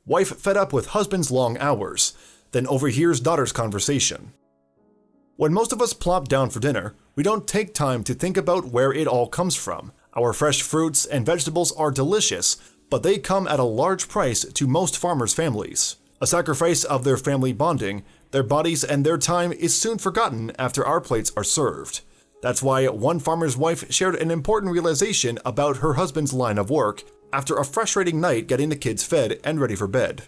Wife fed up with husband's long hours, then overhears daughter's conversation. When most of us plop down for dinner, we don't take time to think about where it all comes from. Our fresh fruits and vegetables are delicious, but they come at a large price to most farmers' families. A sacrifice of their family bonding, their bodies and their time is soon forgotten after our plates are served. That's why one farmer's wife shared an important realization about her husband's line of work after a frustrating night getting the kids fed and ready for bed.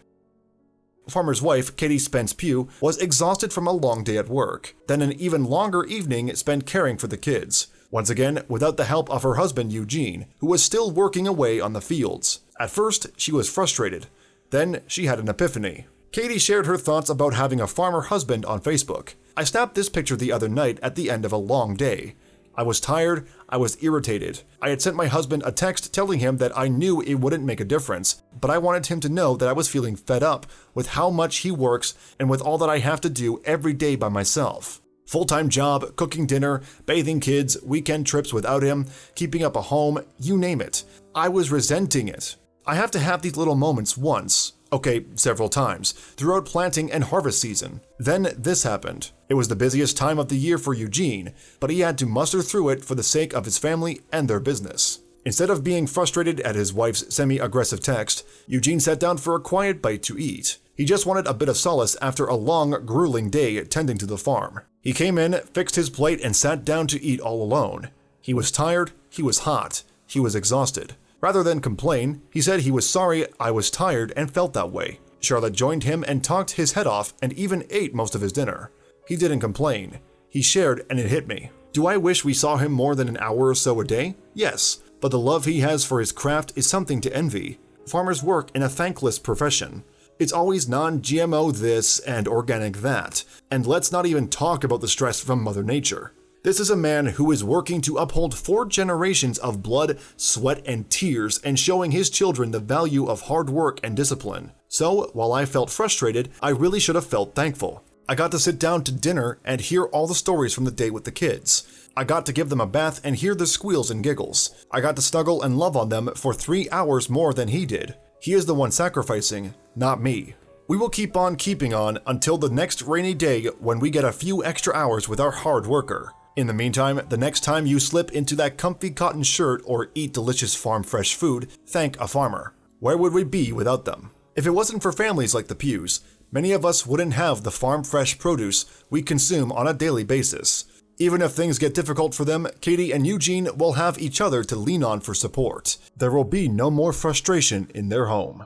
Farmer's wife, Katie Spence Pugh, was exhausted from a long day at work, then an even longer evening spent caring for the kids. Once again, without the help of her husband Eugene, who was still working away on the fields. At first, she was frustrated. Then, she had an epiphany. Katie shared her thoughts about having a farmer husband on Facebook. I snapped this picture the other night at the end of a long day. I was tired, I was irritated. I had sent my husband a text telling him that I knew it wouldn't make a difference, but I wanted him to know that I was feeling fed up with how much he works and with all that I have to do every day by myself. Full-time job, cooking dinner, bathing kids, weekend trips without him, keeping up a home, you name it. I was resenting it. I have to have these little moments once. Okay, several times, throughout planting and harvest season. Then this happened. It was the busiest time of the year for Eugene, but he had to muster through it for the sake of his family and their business. Instead of being frustrated at his wife's semi-aggressive text, Eugene sat down for a quiet bite to eat. He just wanted a bit of solace after a long, grueling day tending to the farm. He came in, fixed his plate, and sat down to eat all alone. He was tired, he was hot, he was exhausted. Rather than complain, he said he was sorry I was tired and felt that way. Charlotte joined him and talked his head off and even ate most of his dinner. He didn't complain. He shared and it hit me. Do I wish we saw him more than an hour or so a day? Yes, but the love he has for his craft is something to envy. Farmers work in a thankless profession. It's always non-GMO this and organic that, and let's not even talk about the stress from Mother Nature. This is a man who is working to uphold 4 generations of blood, sweat, and tears and showing his children the value of hard work and discipline. So, while I felt frustrated, I really should have felt thankful. I got to sit down to dinner and hear all the stories from the day with the kids. I got to give them a bath and hear their squeals and giggles. I got to snuggle and love on them for 3 hours more than he did. He is the one sacrificing, not me. We will keep on keeping on until the next rainy day when we get a few extra hours with our hard worker. In the meantime, the next time you slip into that comfy cotton shirt or eat delicious farm fresh food, thank a farmer. Where would we be without them? If it wasn't for families like the Pews, many of us wouldn't have the farm fresh produce we consume on a daily basis. Even if things get difficult for them, Katie and Eugene will have each other to lean on for support. There will be no more frustration in their home.